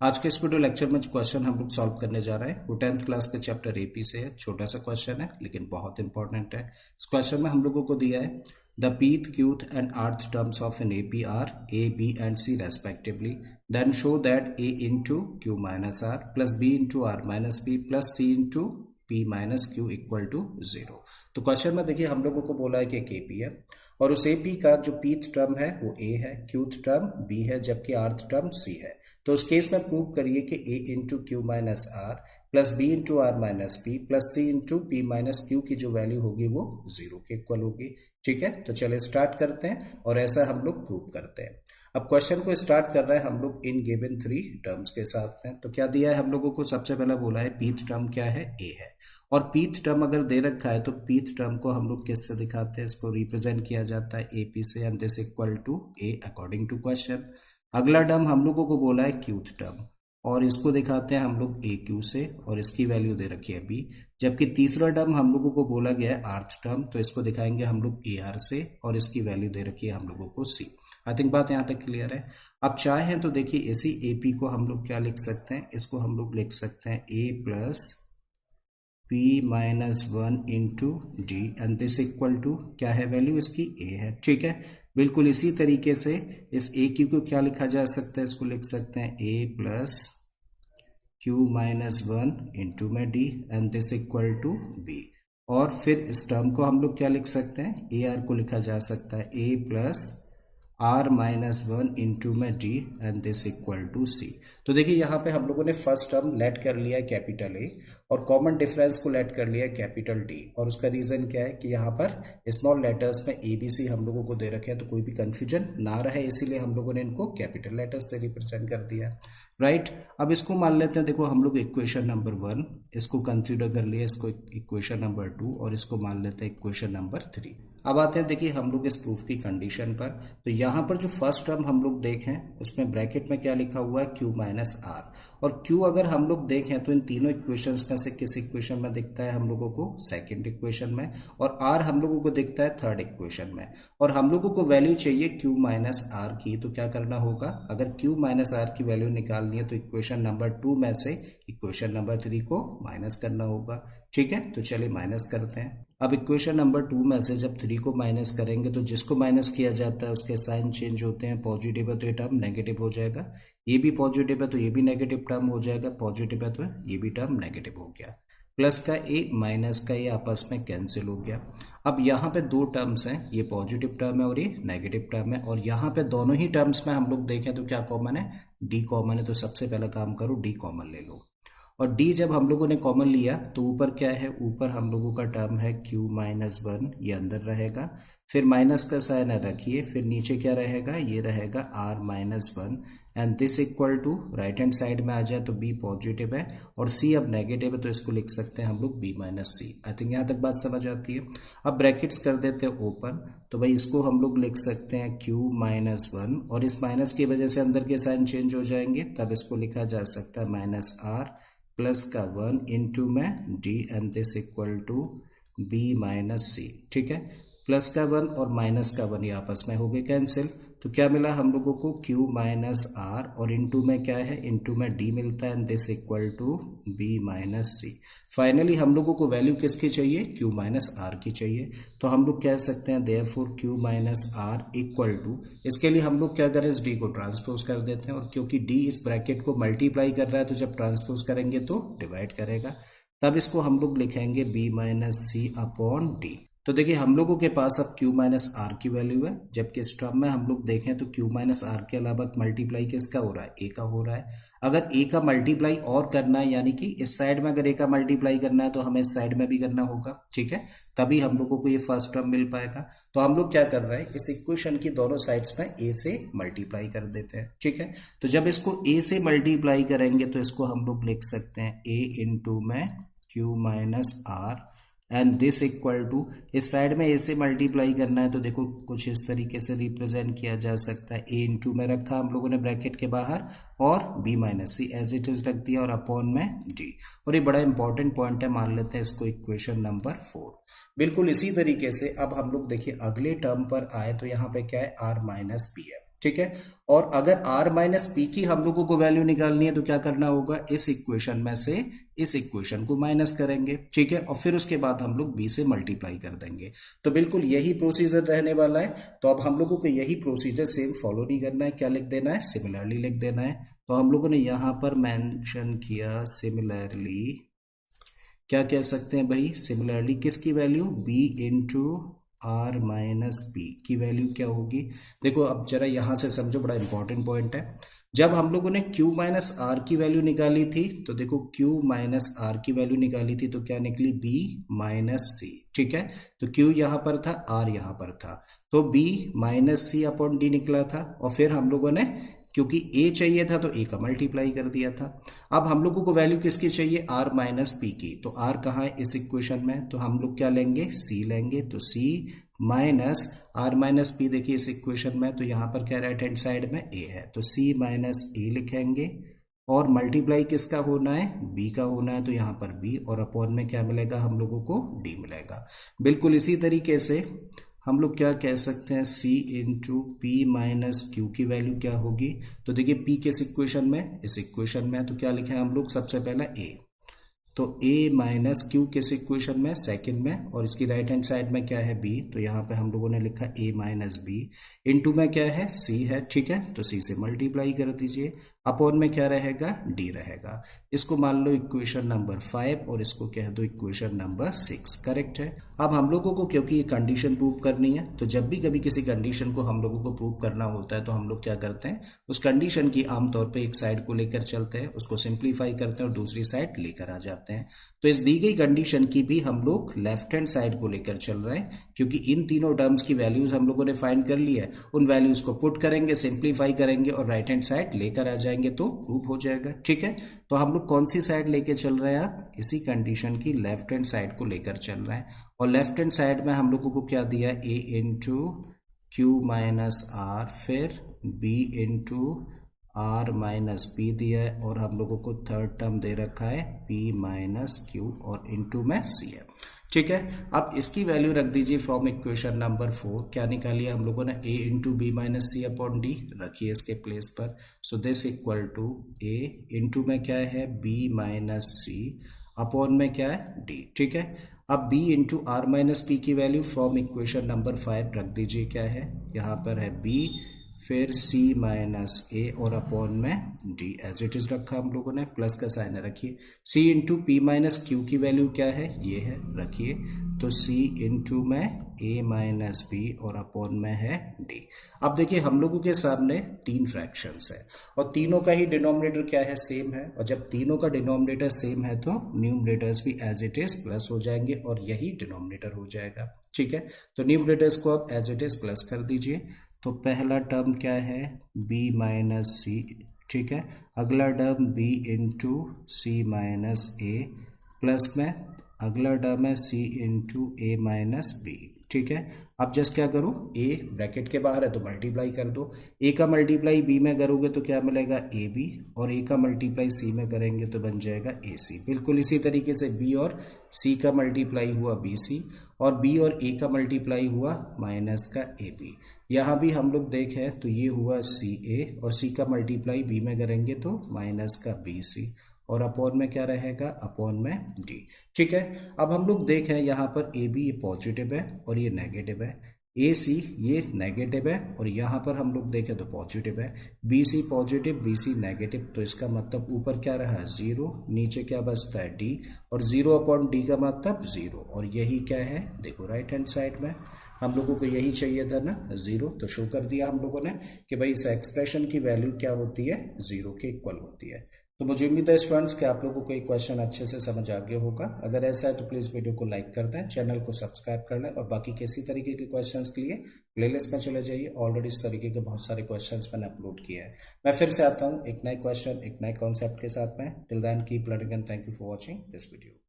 आज के इस वीडियो लेक्चर में जो क्वेश्चन हम लोग सॉल्व करने जा रहे हैं वो 10th क्लास के चैप्टर एपी से है। छोटा सा क्वेश्चन है लेकिन बहुत इंपॉर्टेंट है। इस क्वेश्चन में हम लोगों को दिया है the pth qth and rth terms of an AP are A B and C respectively, then show that A into Q minus are plus B into are minus B plus C into P minus Q equal to 0। तो question में देखिए हम लोगों को बोला है कि एक एपी है और उस एपी का जो पीथ टर्म है वो ए है, क्यूथ टर्म बी है, जबकि आर्थ टर्म सी है। तो उस केस में प्रूव करिए कि a into Q minus are plus B into are minus p plus C into P minus q की जो वैल्यू होगी वो 0 के इक्वल होगी। ठीक है, तो चलिए स्टार्ट करते हैं और ऐसा हम लोग प्रूव करते हैं। अब क्वेश्चन को स्टार्ट कर रहे हैं हम लोग इन गिवन 3 टर्म्स के साथ में। तो क्या दिया है हम लोगों को, सबसे पहले बोला है पीथ टर्म क्या है, a है। और पीथ टर्म अगर दे रखा है तो पीथ टर्म को हम लोग किससे दिखाते हैं, इसको रिप्रेजेंट किया जाता है AP से, and this equal to a according to question. अगला टर्म हम लोगों को बोला है क्यूथ टर्म और इसको दिखाते हैं हम लोग ए क्यू से और इसकी वैल्यू दे रखी है बी। जबकि तीसरा टर्म हम लोगों को बोला गया है आर्थ टर्म, तो इसको दिखाएंगे हम लोग ए आर से और इसकी वैल्यू दे रखी है हम लोगों को सी। आई थिंक बात यहाँ तक क्लियर है। अब चाहें तो देखिए इसी ए पी को हम लोग क्या लिख सकते हैं, इसको हम लोग लिख सकते हैं A plus p minus 1 into D and this equal to क्या है, वैल्यू इसकी a है। ठीक है, बिल्कुल इसी तरीके से इस ए क्यू को क्या लिखा जा सकता है, इसको लिख सकते हैं a plus Q minus 1 into में D and this equal to b। और फिर इस टर्म को हम लोग क्या लिख सकते हैं, ए आर को लिखा जा सकता है a plus R minus 1 into में D and this equal to C. तो देखिए यहाँ पे हम लोगों ने फर्स्ट टर्म लेट कर लिया है कैपिटल ए और कॉमन डिफरेंस को लेट कर लिया है कैपिटल डी। और उसका रीजन क्या है कि यहाँ पर स्मॉल लेटर्स में ए बी सी हम लोगों को दे रखे हैं तो कोई भी कंफ्यूजन ना रहे, इसीलिए हम लोगों ने इनको कैपिटल लेटर्स से रिप्रेजेंट कर दिया। राइट, अब इसको मान लेते हैं, देखो हम लोग इक्वेशन नंबर 1 इसको कंसिडर कर लिया, इसको इक्वेशन नंबर 2 और इसको मान लेते हैं इक्वेशन नंबर 3। अब आते हैं देखिए हम लोग इस प्रूफ की कंडीशन पर। तो यहाँ पर जो फर्स्ट टर्म हम लोग देखें उसमें ब्रैकेट में क्या लिखा हुआ है, क्यू माइनस आर। और क्यू अगर हम लोग देखें तो इन तीनों इक्वेशंस में से किस इक्वेशन में दिखता है हम लोगों को, सेकंड इक्वेशन में, और आर हम लोगों को दिखता है थर्ड इक्वेशन में। और हम लोगों को वैल्यू चाहिए क्यू माइनस आर की, तो क्या करना होगा, अगर क्यू माइनस आर की वैल्यू निकालनी है तो इक्वेशन नंबर 2 में से इक्वेशन नंबर 3 को माइनस करना होगा। ठीक है, तो चलिए माइनस करते हैं। अब इक्वेशन नंबर 2 में से जब 3 को माइनस करेंगे तो जिसको माइनस किया जाता है उसके साइन चेंज होते हैं, पॉजिटिव है तो ये टर्म नेगेटिव हो जाएगा, ये भी पॉजिटिव है तो ये भी नेगेटिव टर्म हो जाएगा, पॉजिटिव है तो ये भी टर्म नेगेटिव हो गया। प्लस का ए माइनस का ये आपस में कैंसिल हो गया। अब यहाँ पे दो टर्म्स हैं, ये पॉजिटिव टर्म है और ये नेगेटिव टर्म है, और यहाँ पे दोनों ही टर्म्स में हम लोग देखें तो क्या कॉमन है, डी कॉमन है। तो सबसे पहला काम करो डी कॉमन ले लो। और d जब हम लोगों ने कॉमन लिया तो ऊपर क्या है, ऊपर हम लोगों का टर्म है q माइनस 1, ये अंदर रहेगा, फिर माइनस का साइन रखिए, फिर नीचे क्या रहेगा, ये रहेगा r minus 1 and this equal to right hand side में आ जाए तो b पॉजिटिव है और c अब नेगेटिव है तो इसको लिख सकते हैं हम लोग b minus c. I think यहाँ तक बात समझ आती है। अब ब्रैकेट्स कर देते हैं ओपन, तो भाई इसको हम लोग लिख सकते हैं q माइनस 1 और इस माइनस की वजह से अंदर के साइन चेंज हो जाएंगे, तब इसको लिखा जा सकता है माइनस r प्लस का 1 इंटू में D and this equal to B minus C. ठीक है, प्लस का 1 और माइनस का 1 ये आपस में हो गए कैंसिल, तो क्या मिला हम लोगों को q माइनस आर और इंटू में क्या है, इंटू में d मिलता है and this equal to b minus c. Finally हम लोगों को वैल्यू किसकी चाहिए, q माइनस आर की चाहिए। तो हम लोग कह सकते हैं therefore q minus r equal to, इसके लिए हम लोग क्या करें, इस d को ट्रांसपोज कर देते हैं, और क्योंकि d इस ब्रैकेट को मल्टीप्लाई कर रहा है तो जब ट्रांसपोज करेंगे तो डिवाइड करेगा, तब इसको हम लोग लिखेंगे b minus c upon D. तो देखिए हम लोगों के पास अब q माइनस आर की वैल्यू है, जबकि इस टर्म में हम लोग देखें तो q माइनस आर के अलावा मल्टीप्लाई किसका हो रहा है, a का हो रहा है। अगर a का मल्टीप्लाई और करना है, यानी कि इस साइड में अगर a का मल्टीप्लाई करना है तो हमें इस साइड में भी करना होगा। ठीक है, तभी हम लोगों को ये फर्स्ट टर्म मिल पाएगा। तो हम लोग क्या कर रहे हैं, इस इक्वेशन की दोनों साइड्स में a से मल्टीप्लाई कर देते हैं। ठीक है, तो जब इसको a से मल्टीप्लाई करेंगे तो इसको हम लोग लिख सकते हैं a इंटू में q minus r and this equal to, इस साइड में a से मल्टीप्लाई करना है तो देखो कुछ इस तरीके से रिप्रेजेंट किया जा सकता है, a इंटू में रखा हम लोगों ने ब्रैकेट के बाहर और b minus c as it is रख दिया और अपॉन में d। और ये बड़ा इंपॉर्टेंट पॉइंट है, मान लेते हैं इसको इक्वेशन नंबर 4। बिल्कुल इसी तरीके से अब हम लोग देखिए अगले टर्म पर आए तो यहाँ पे क्या है, r माइनस पी है। ठीक है। और अगर r माइनस पी की हम लोगों को वैल्यू निकालनी है तो क्या करना होगा, इस इक्वेशन में से इस इक्वेशन को माइनस करेंगे, ठीक है, और फिर उसके बाद हम लोग b से मल्टीप्लाई कर देंगे। तो बिल्कुल यही प्रोसीजर रहने वाला है। तो अब हम लोगों को यही प्रोसीजर सेम फॉलो नहीं करना है, क्या लिख देना है, सिमिलरली लिख देना है। तो हम लोगों ने यहां पर मेंशन किया सिमिलरली, क्या कह सकते हैं भाई, सिमिलरली किसकी value, b into are minus p की वैल्यू क्या होगी। देखो अब जरा यहां से समझो, बड़ा इंपॉर्टेंट पॉइंट है। जब हम लोगों ने q माइनस आर की वैल्यू निकाली थी, तो देखो q माइनस आर की वैल्यू निकाली थी तो क्या निकली, b माइनस सी, ठीक है। तो q यहां पर था, r यहां पर था, तो b minus c upon D निकला था। और फिर हम लोगों ने, क्योंकि a चाहिए था तो a का मल्टीप्लाई कर दिया था। अब हम लोगों को वैल्यू किसकी चाहिए, r माइनस पी की। तो r कहाँ है इस इक्वेशन में, तो हम लोग क्या लेंगे, c लेंगे। तो c minus r minus P, देखिए इस इक्वेशन में, तो यहाँ पर क्या राइट हैंड साइड में a है, तो c माइनस a लिखेंगे। और मल्टीप्लाई किसका होना है, b का होना है, तो यहाँ पर b, और अपॉन में क्या मिलेगा हम लोगों को, d मिलेगा। बिल्कुल इसी तरीके से हम लोग क्या कह सकते हैं, c into P minus q की वैल्यू क्या होगी। तो देखिए p किस इक्वेशन में, इस इक्वेशन में, तो क्या लिखे हैं हम लोग, सबसे पहला a, तो a माइनस क्यू किस इक्वेशन में, सेकंड में, और इसकी राइट हैंड साइड में क्या है, b, तो यहाँ पे हम लोगों ने लिखा a माइनस बी, इंटू में क्या है, c है, ठीक है। तो c से मल्टीप्लाई कर दीजिए, अपॉन में क्या रहेगा, d रहेगा। इसको मान लो इक्वेशन नंबर 5 और इसको कह दो इक्वेशन नंबर 6, करेक्ट है। अब हम लोगों को क्योंकि ये कंडीशन प्रूव करनी है, तो जब भी कभी किसी कंडीशन को हम लोगों को प्रूव करना होता है तो हम लोग क्या करते हैं, उस कंडीशन की आमतौर पे एक साइड को लेकर चलते हैं, उसको सिंप्लीफाई करते हैं और दूसरी साइड लेकर आ जाते हैं। तो इस दी गई कंडीशन की भी हम लोग लेफ्ट हैंड साइड को लेकर चल रहे हैं, क्योंकि इन तीनों टर्म्स की वैल्यूज हम लोगों ने फाइंड कर ली है। उन वैल्यूज को पुट करेंगे, सिंप्लीफाई करेंगे और राइट हैंड साइड लेकर आ जाएंगे तो प्रूव हो जाएगा, ठीक है। तो हम लोग कौन सी साइड लेके चल रहे हैं, आप इसी कंडीशन की लेफ्ट हैंड साइड को लेकर चल रहे हैं। और लेफ्ट हैंड साइड में हम लोगों को क्या दिया है, a into Q minus r, फिर b into are minus p दिया है, और हम लोगों को थर्ड टर्म दे रखा है p माइनस क्यू, और इंटू में c है, ठीक है। अब इसकी वैल्यू रख दीजिए फ्रॉम इक्वेशन नंबर 4, क्या निकालिए हम लोगों ने, a into b minus c upon d, रखिए इसके प्लेस पर। So this equal to a into में क्या है, b माइनस सी, अपॉन में क्या है, d, ठीक है। अब b into are minus p की वैल्यू फ्रॉम इक्वेशन नंबर 5 रख दीजिए, क्या है, यहाँ पर है b, फिर c माइनस ए, और अपॉन में d, एज इट इज रखा हम लोगों ने, प्लस का साइन रखिए। c into P minus q की वैल्यू क्या है, ये है, रखिए। तो c इंटू में a माइनस बी, और अपॉन में है d। अब देखिए हम लोगों के सामने तीन फ्रैक्शंस है और तीनों का ही डिनोमिनेटर क्या है, सेम है। और जब तीनों का डिनोमिनेटर सेम है तो न्यूमरेटर्स भी एज इट इज प्लस हो जाएंगे और यही डिनोमिनेटर हो जाएगा, ठीक है। तो न्यूमरेटर्स को आप एज इट इज प्लस कर दीजिए। तो पहला टर्म क्या है, b माइनस सी, ठीक है। अगला टर्म b इंटू सी माइनस ए, प्लस में अगला टर्म है c इंटू ए माइनस बी, ठीक है। अब जस्ट क्या करो, a ब्रैकेट के बाहर है तो मल्टीप्लाई कर दो, a का मल्टीप्लाई b में करोगे तो क्या मिलेगा, ab, और a का मल्टीप्लाई c में करेंगे तो बन जाएगा ac। बिल्कुल इसी तरीके से b और c का मल्टीप्लाई हुआ bc, और b और a का मल्टीप्लाई हुआ माइनस का ab। यहाँ भी हम लोग देखें तो ये हुआ ca, और c का मल्टीप्लाई b में करेंगे तो माइनस का bc, और अपॉन में क्या रहेगा, अपॉन में d, ठीक है। अब हम लोग देखें यहाँ पर ए बी ये पॉजिटिव है और ये नेगेटिव है, ए सी ये नेगेटिव है और यहाँ पर हम लोग देखें तो पॉजिटिव है, b c positive b c negative, तो इसका मतलब ऊपर क्या रहा, जीरो, नीचे क्या बचता है, डी, और जीरो अपॉन डी का मतलब जीरो, और यही क्या है, देखो राइट हैंड साइड में हम लोगों को यही चाहिए था ना, जीरो। तो शो कर दिया हम लोगों ने कि भाई इस एक्सप्रेशन की वैल्यू क्या होती है, जीरो के इक्वल होती है। तो मुझे उम्मीद है स्टूडेंट्स कि आप लोगों को ये क्वेश्चन अच्छे से समझ आ गया होगा। अगर ऐसा है तो प्लीज़ वीडियो को लाइक कर दें, चैनल को सब्सक्राइब कर लें, और बाकी किसी तरीके के क्वेश्चंस के लिए प्लेलिस्ट में चले जाइए। ऑलरेडी इस तरीके के बहुत सारे क्वेश्चंस मैंने अपलोड किए हैं। मैं फिर से आता हूँ एक नए क्वेश्चन, एक नए कॉन्सेप्ट के साथ में। Till then keep learning and thank you for watching this video.